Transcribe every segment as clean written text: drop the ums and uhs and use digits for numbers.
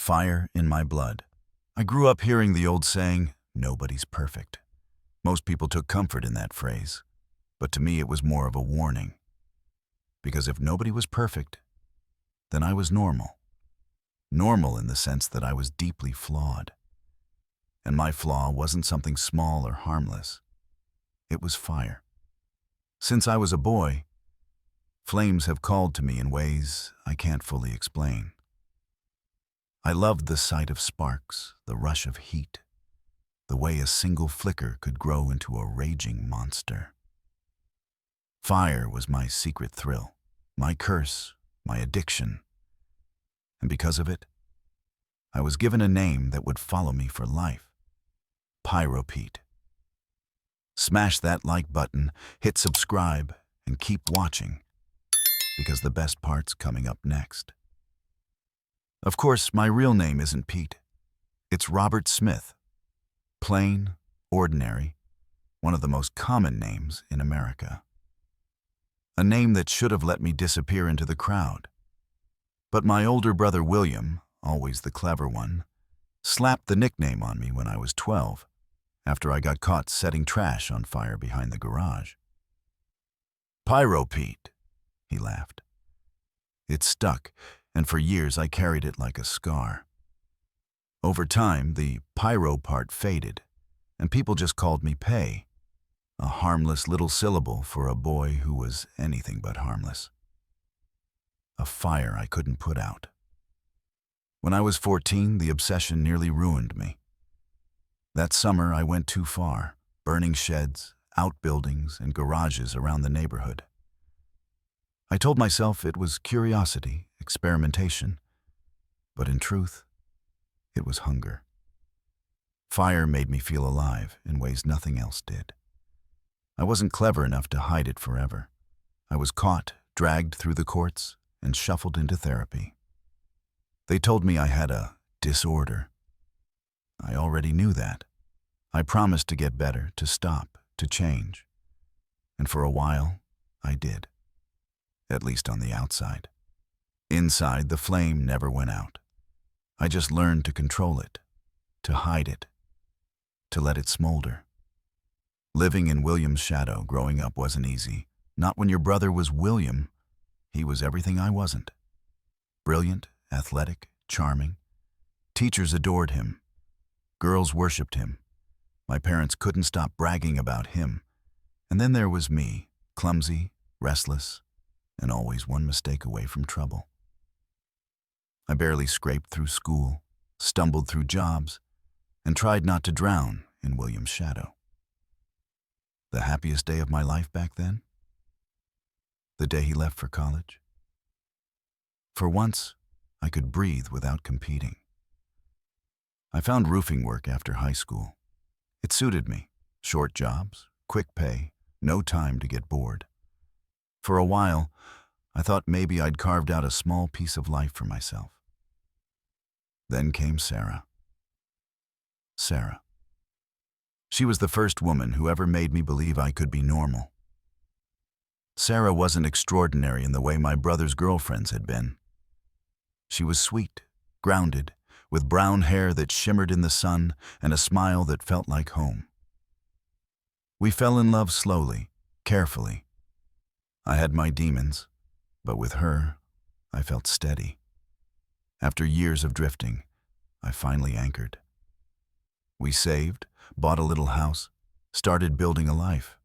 fire in my blood. I grew up hearing the old saying, "Nobody's perfect." Most people took comfort in that phrase, but to me it was more of a warning. Because if nobody was perfect, then I was normal. Normal in the sense that I was deeply flawed. And my flaw wasn't something small or harmless. It was fire. Since I was a boy, flames have called to me in ways I can't fully explain. I loved the sight of sparks, the rush of heat, the way a single flicker could grow into a raging monster. Fire was my secret thrill, my curse, my addiction. And because of it, I was given a name that would follow me for life: Pyro-Pete. Smash that like button, hit subscribe, and keep watching, because the best part's coming up next. Of course, my real name isn't Pete. It's Robert Smith. Plain, ordinary, one of the most common names in America. A name that should have let me disappear into the crowd. But my older brother William, always the clever one, slapped the nickname on me when I was 12, after I got caught setting trash on fire behind the garage. Pyro-Pete, he laughed. It stuck, and for years I carried it like a scar. Over time, the pyro part faded, and people just called me Pay, a harmless little syllable for a boy who was anything but harmless. A fire I couldn't put out. When I was 14, the obsession nearly ruined me. That summer, I went too far, burning sheds, outbuildings, and garages around the neighborhood. I told myself it was curiosity, experimentation, but in truth, it was hunger. Fire made me feel alive in ways nothing else did. I wasn't clever enough to hide it forever. I was caught, dragged through the courts, and shuffled into therapy. They told me I had a disorder. I already knew that. I promised to get better, to stop, to change. And for a while, I did. At least on the outside. Inside, the flame never went out. I just learned to control it, to hide it, to let it smolder. Living in William's shadow growing up wasn't easy. Not when your brother was William. He was everything I wasn't. Brilliant, athletic, charming. Teachers adored him. Girls worshipped him. My parents couldn't stop bragging about him. And then there was me, clumsy, restless, and always one mistake away from trouble. I barely scraped through school, stumbled through jobs, and tried not to drown in William's shadow. The happiest day of my life back then? The day he left for college. For once, I could breathe without competing. I found roofing work after high school. It suited me. Short jobs, quick pay, no time to get bored. For a while, I thought maybe I'd carved out a small piece of life for myself. Then came Sarah. Sarah. She was the first woman who ever made me believe I could be normal. Sarah wasn't extraordinary in the way my brother's girlfriends had been. She was sweet, grounded, with brown hair that shimmered in the sun and a smile that felt like home. We fell in love slowly, carefully. I had my demons, but with her, I felt steady. After years of drifting, I finally anchored. We saved, bought a little house, started building a life.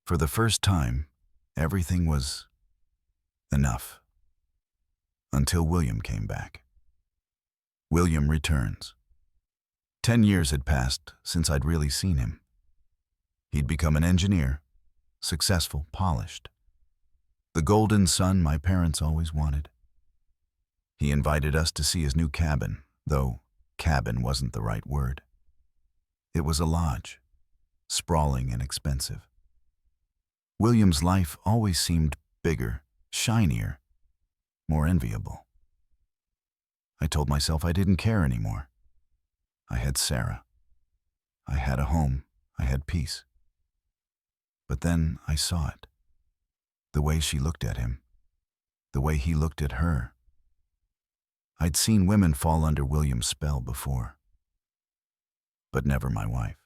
For the first time, everything was enough. Until William came back. William returns. 10 years had passed since I'd really seen him. He'd become an engineer, successful, polished. The golden son my parents always wanted. He invited us to see his new cabin, though cabin wasn't the right word. It was a lodge, sprawling and expensive. William's life always seemed bigger, shinier, more enviable. I told myself I didn't care anymore. I had Sarah. I had a home. I had peace. But then I saw it. The way she looked at him. The way he looked at her. I'd seen women fall under William's spell before, but never my wife.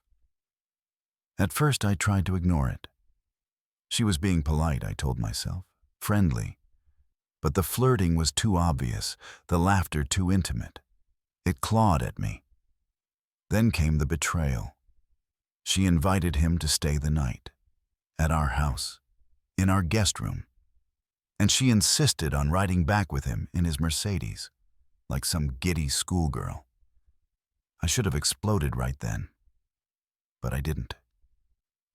At first, I tried to ignore it. She was being polite, I told myself, friendly. But the flirting was too obvious, the laughter too intimate. It clawed at me. Then came the betrayal. She invited him to stay the night, at our house, in our guest room. And she insisted on riding back with him in his Mercedes, like some giddy schoolgirl. I should have exploded right then, but I didn't.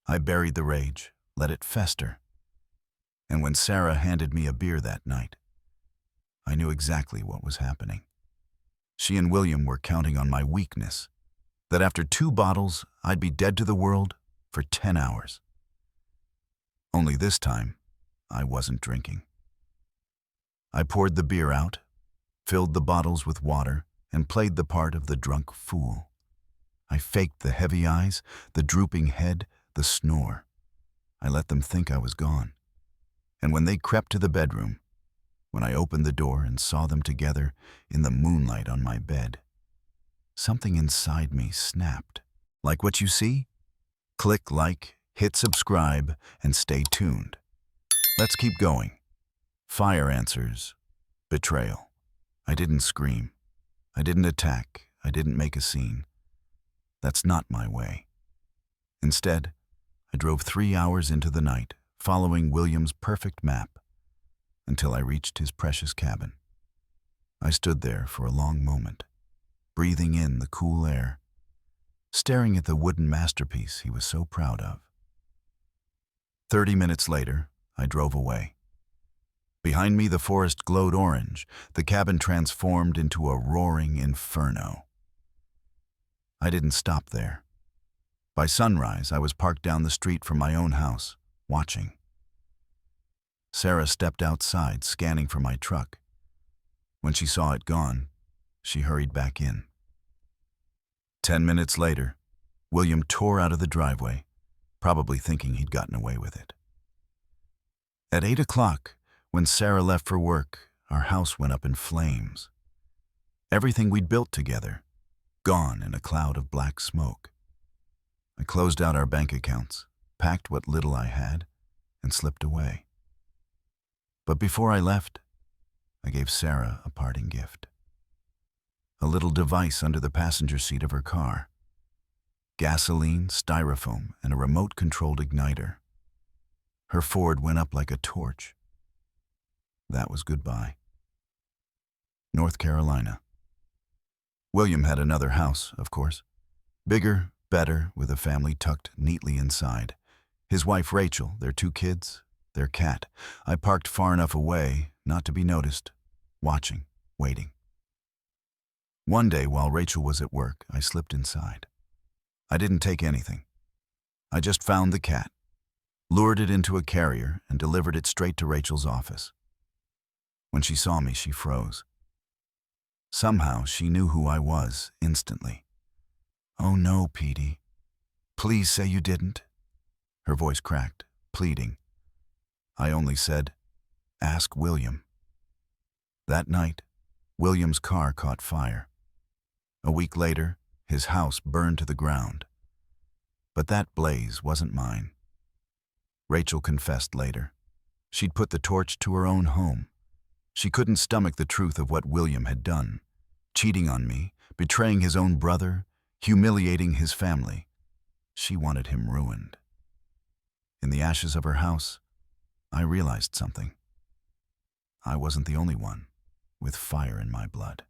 I buried the rage, let it fester. And when Sarah handed me a beer that night, I knew exactly what was happening. She and William were counting on my weakness, that after 2 bottles, I'd be dead to the world for 10 hours. Only this time, I wasn't drinking. I poured the beer out, filled the bottles with water, and played the part of the drunk fool. I faked the heavy eyes, the drooping head, the snore. I let them think I was gone. And when they crept to the bedroom, when I opened the door and saw them together in the moonlight on my bed, something inside me snapped. Like what you see? Click like, hit subscribe, and stay tuned. Let's keep going. Fire answers. Betrayal. I didn't scream. I didn't attack. I didn't make a scene. That's not my way. Instead, I drove 3 hours into the night, following William's perfect map, until I reached his precious cabin. I stood there for a long moment, breathing in the cool air, staring at the wooden masterpiece he was so proud of. 30 minutes later, I drove away. Behind me, the forest glowed orange, the cabin transformed into a roaring inferno. I didn't stop there. By sunrise, I was parked down the street from my own house, watching. Sarah stepped outside, scanning for my truck. When she saw it gone, she hurried back in. 10 minutes later, William tore out of the driveway, probably thinking he'd gotten away with it. At 8 o'clock, when Sarah left for work, our house went up in flames. Everything we'd built together, gone in a cloud of black smoke. I closed out our bank accounts, packed what little I had, and slipped away. But before I left, I gave Sarah a parting gift. A little device under the passenger seat of her car. Gasoline, styrofoam, and a remote-controlled igniter. Her Ford went up like a torch. That was goodbye. North Carolina. William had another house, of course. Bigger, better, with a family tucked neatly inside. His wife Rachel, their 2 kids, their cat. I parked far enough away not to be noticed, watching, waiting. One day, while Rachel was at work, I slipped inside. I didn't take anything. I just found the cat, lured it into a carrier, and delivered it straight to Rachel's office. When she saw me, she froze. Somehow, she knew who I was instantly. "Oh no, Petey. Please say you didn't." Her voice cracked, pleading. I only said, "Ask William." That night, William's car caught fire. A week later, his house burned to the ground. But that blaze wasn't mine. Rachel confessed later. She'd put the torch to her own home. She couldn't stomach the truth of what William had done, cheating on me, betraying his own brother, humiliating his family. She wanted him ruined. In the ashes of her house, I realized something. I wasn't the only one with fire in my blood.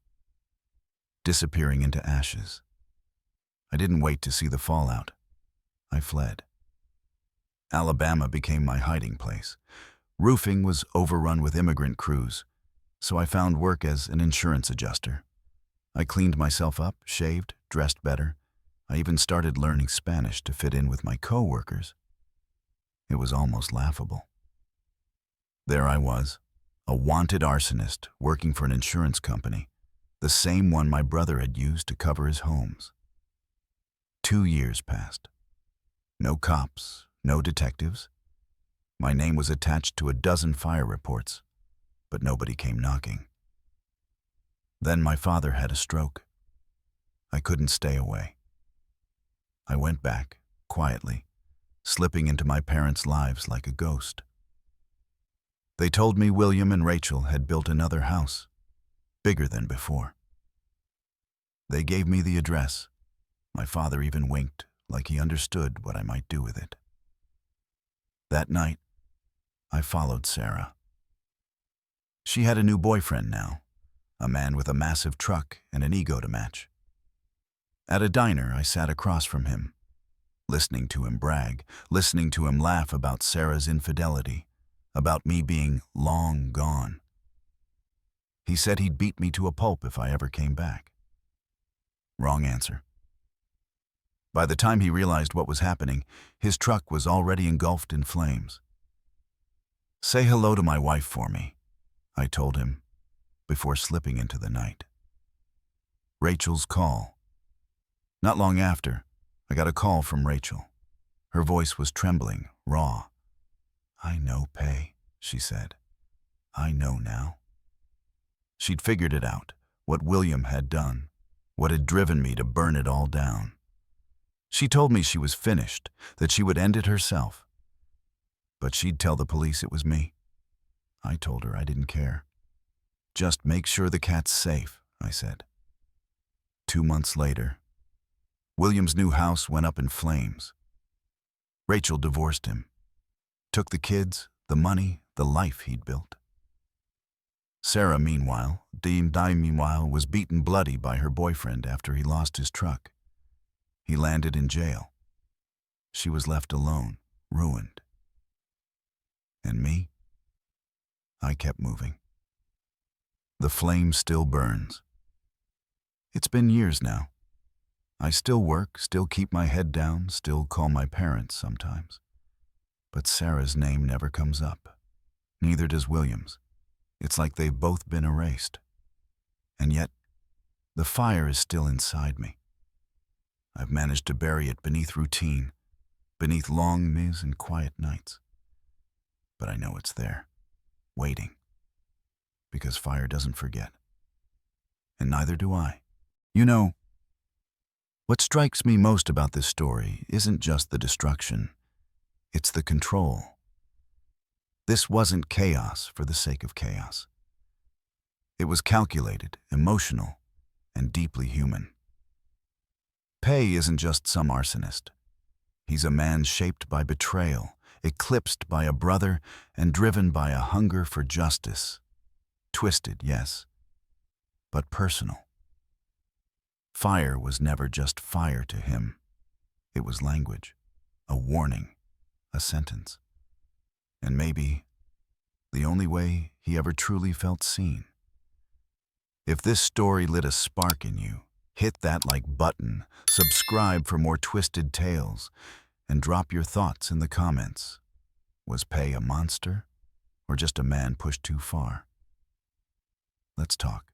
Disappearing into ashes. I didn't wait to see the fallout. I fled. Alabama became my hiding place. Roofing was overrun with immigrant crews, so I found work as an insurance adjuster. I cleaned myself up, shaved, dressed better. I even started learning Spanish to fit in with my co-workers. It was almost laughable. There I was, a wanted arsonist working for an insurance company, the same one my brother had used to cover his homes. 2 years passed. No cops, no detectives. My name was attached to a dozen fire reports, but nobody came knocking. Then my father had a stroke. I couldn't stay away. I went back, quietly, slipping into my parents' lives like a ghost. They told me William and Rachel had built another house, bigger than before. They gave me the address. My father even winked, like he understood what I might do with it. That night, I followed Sarah. She had a new boyfriend now, a man with a massive truck and an ego to match. At a diner, I sat across from him, listening to him brag, listening to him laugh about Sarah's infidelity, about me being long gone. He said he'd beat me to a pulp if I ever came back. Wrong answer. By the time he realized what was happening, his truck was already engulfed in flames. "Say hello to my wife for me," I told him, before slipping into the night. Rachel's call. Not long after, I got a call from Rachel. Her voice was trembling, raw. "I know, Pay," she said. "I know now." She'd figured it out, what William had done, what had driven me to burn it all down. She told me she was finished, that she would end it herself. But she'd tell the police it was me. I told her I didn't care. "Just make sure the cat's safe," I said. 2 months later, William's new house went up in flames. Rachel divorced him, took the kids, the money, the life he'd built. Sarah, meanwhile, was beaten bloody by her boyfriend after he lost his truck. He landed in jail. She was left alone, ruined. And me? I kept moving. The flame still burns. It's been years now. I still work, still keep my head down, still call my parents sometimes. But Sarah's name never comes up. Neither does William's. It's like they've both been erased. And yet, the fire is still inside me. I've managed to bury it beneath routine, beneath long days and quiet nights. But I know it's there, waiting. Because fire doesn't forget. And neither do I. You know, what strikes me most about this story isn't just the destruction, it's the control. This wasn't chaos for the sake of chaos. It was calculated, emotional, and deeply human. Pay isn't just some arsonist. He's a man shaped by betrayal, eclipsed by a brother, and driven by a hunger for justice. Twisted, yes, but personal. Fire was never just fire to him. It was language, a warning, a sentence. And maybe the only way he ever truly felt seen. If this story lit a spark in you, hit that like button, subscribe for more twisted tales, and drop your thoughts in the comments. Was Pay a monster, or just a man pushed too far? Let's talk.